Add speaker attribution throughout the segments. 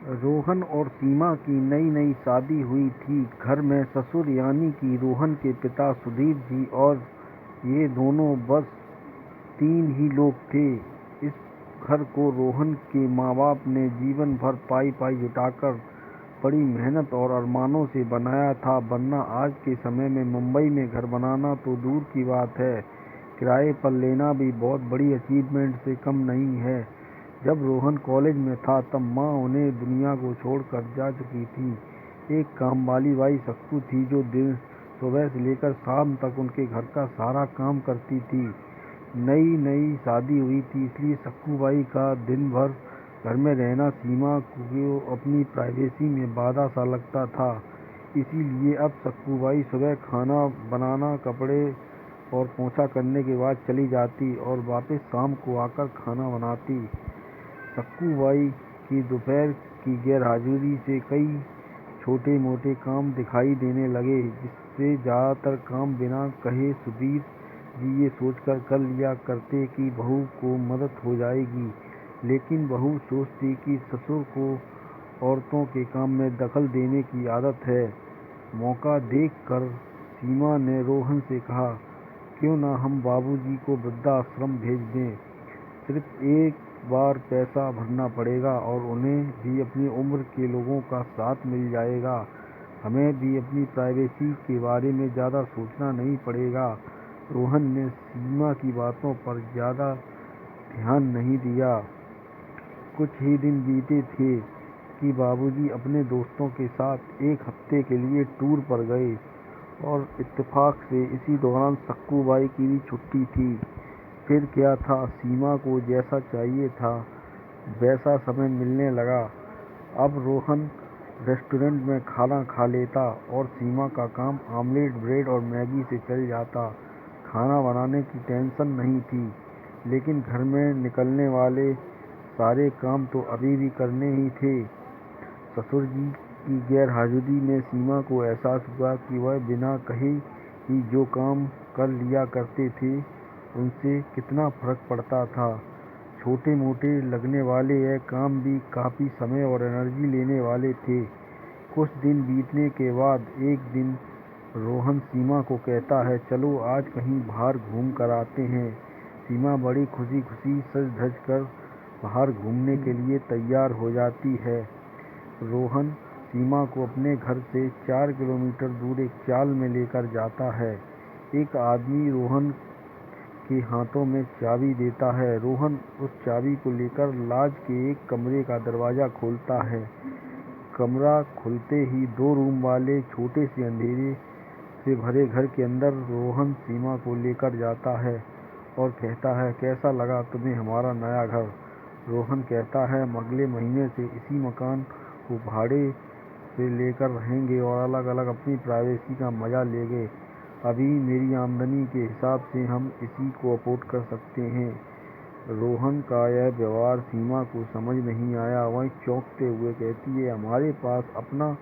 Speaker 1: रोहन और सीमा की नई नई शादी हुई थी। घर में ससुर यानी कि रोहन के पिता सुधीर जी और ये दोनों बस 3 ही लोग थे। इस घर को रोहन के माँ बाप ने जीवन भर पाई पाई जुटाकर बड़ी मेहनत और अरमानों से बनाया था, वरना आज के समय में मुंबई में घर बनाना तो दूर की बात है, किराए पर लेना भी बहुत बड़ी अचीवमेंट से कम नहीं है। जब रोहन कॉलेज में था तब माँ उन्हें दुनिया को छोड़कर जा चुकी थी। एक काम वाली बाई सक्कू थी जो दिन सुबह से लेकर शाम तक उनके घर का सारा काम करती थी। नई नई शादी हुई थी, इसलिए सक्कू बाई का दिन भर घर में रहना सीमा को अपनी प्राइवेसी में बाधा सा लगता था। इसीलिए अब सक्कू बाई सुबह खाना बनाना, कपड़े और पोछा करने के बाद चली जाती और वापस शाम को आकर खाना बनाती। सक्कू बाई की दोपहर की गैरहाजिरी से कई छोटे मोटे काम दिखाई देने लगे, जिससे ज़्यादातर काम बिना कहे सुधीर जी ये सोचकर कर लिया करते कि बहू को मदद हो जाएगी। लेकिन बहू सोचती कि ससुर को औरतों के काम में दखल देने की आदत है। मौका देखकर सीमा ने रोहन से कहा, क्यों ना हम बाबूजी को वृद्धाश्रम भेज दें। सिर्फ एक बार पैसा भरना पड़ेगा और उन्हें भी अपनी उम्र के लोगों का साथ मिल जाएगा। हमें भी अपनी प्राइवेसी के बारे में ज़्यादा सोचना नहीं पड़ेगा। रोहन ने सीमा की बातों पर ज़्यादा ध्यान नहीं दिया। कुछ ही दिन बीते थे कि बाबूजी अपने दोस्तों के साथ एक हफ्ते के लिए टूर पर गए और इत्तेफाक से इसी दौरान सक्कू बाई की भी छुट्टी थी। फिर क्या था, सीमा को जैसा चाहिए था वैसा समय मिलने लगा। अब रोहन रेस्टोरेंट में खाना खा लेता और सीमा का काम आमलेट, ब्रेड और मैगी से चल जाता। खाना बनाने की टेंशन नहीं थी, लेकिन घर में निकलने वाले सारे काम तो अभी भी करने ही थे। ससुर जी की गैरहाजिरी में सीमा को एहसास हुआ कि वह बिना कहे ही जो काम कर लिया करते थे उनसे कितना फर्क पड़ता था। छोटे मोटे लगने वाले यह काम भी काफ़ी समय और एनर्जी लेने वाले थे। कुछ दिन बीतने के बाद एक दिन रोहन सीमा को कहता है, चलो आज कहीं बाहर घूम कर आते हैं। सीमा बड़ी खुशी खुशी सज धज कर बाहर घूमने के लिए तैयार हो जाती है। रोहन सीमा को अपने घर से 4 किलोमीटर दूर एक चाल में लेकर जाता है। एक आदमी रोहन के हाथों में चाबी देता है। रोहन उस चाबी को लेकर लॉज के एक कमरे का दरवाज़ा खोलता है। कमरा खुलते ही 2 रूम वाले छोटे से अंधेरे से भरे घर के अंदर रोहन सीमा को लेकर जाता है और कहता है, कैसा लगा तुम्हें हमारा नया घर। रोहन कहता है, हम अगले महीने से इसी मकान को भाड़े से लेकर रहेंगे और अलग अलग अपनी प्राइवेसी का मज़ा लेंगे। अभी मेरी आमदनी के हिसाब से हम इसी को अफोर्ड कर सकते हैं। रोहन का यह व्यवहार सीमा को समझ नहीं आया। वह चौंकते हुए कहती है, हमारे पास अपना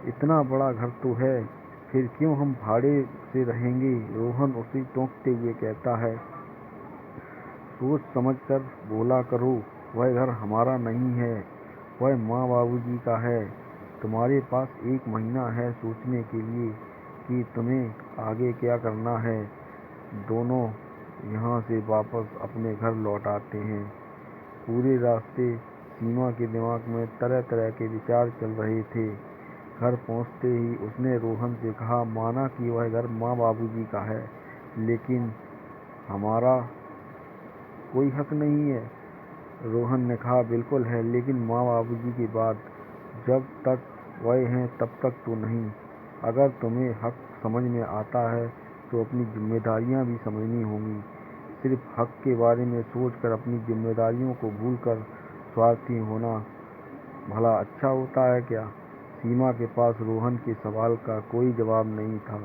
Speaker 1: इतना बड़ा घर तो है, फिर क्यों हम भाड़े से रहेंगे। रोहन उसे टोकते हुए कहता है, सोच समझ कर बोला करो, वह घर हमारा नहीं है, वह माँ बाबूजी का है। तुम्हारे पास 1 महीना है सोचने के लिए कि तुम्हें आगे क्या करना है। दोनों यहाँ से वापस अपने घर लौट आते हैं। पूरे रास्ते सीमा के दिमाग में तरह तरह के विचार चल रहे थे। घर पहुँचते ही उसने रोहन से कहा, माना कि वह घर माँ बाबूजी का है, लेकिन हमारा कोई हक नहीं है। रोहन ने कहा, बिल्कुल है, लेकिन माँ बाबूजी के बाद जब तक वह हैं तब तक तो नहीं। अगर तुम्हें हक समझ में आता है तो अपनी जिम्मेदारियाँ भी समझनी होंगी। सिर्फ हक के बारे में सोचकर अपनी जिम्मेदारियों को भूलकर स्वार्थी होना भला अच्छा होता है क्या। सीमा के पास रोहन के सवाल का कोई जवाब नहीं था।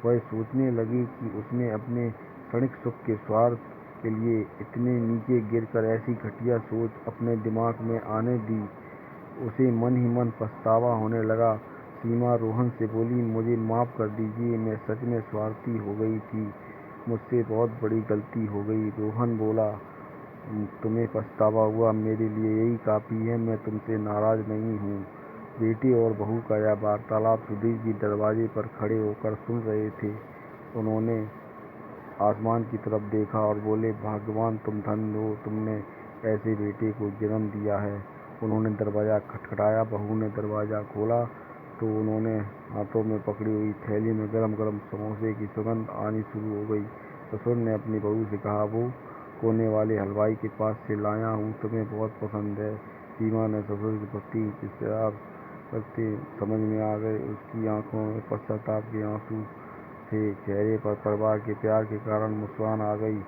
Speaker 1: वह सोचने लगी कि उसने अपने क्षणिक सुख के स्वार्थ के लिए इतने नीचे गिरकर ऐसी घटिया सोच अपने दिमाग में आने दी। उसे मन ही मन पछतावा होने लगा। सीमा रोहन से बोली, मुझे माफ़ कर दीजिए, मैं सच में स्वार्थी हो गई थी, मुझसे बहुत बड़ी गलती हो गई। रोहन बोला, तुम्हें पछतावा हुआ, मेरे लिए यही काफ़ी है। मैं तुमसे नाराज़ नहीं हूँ। बेटे और बहू का यह वार्तालाप सुधीर जी दरवाजे पर खड़े होकर सुन रहे थे। उन्होंने आसमान की तरफ देखा और बोले, भगवान तुम धन्य हो, तुमने ऐसे बेटे को जन्म दिया है। उन्होंने दरवाज़ा खटखटाया। बहू ने दरवाज़ा खोला तो उन्होंने हाथों में पकड़ी हुई थैली में गरम गरम समोसे की सुगंध आनी शुरू हो गई। ससुर ने अपनी बहू से कहा, वो कोने वाले हलवाई के पास से लाया हूँ, तुम्हें बहुत पसंद है। सीमा ने ससुर के प्रति विचार रखते समझ में आ गए। उसकी आंखों में पश्चाताप के आंसू थे, चेहरे पर परिवार के प्यार के कारण मुस्कान आ गई।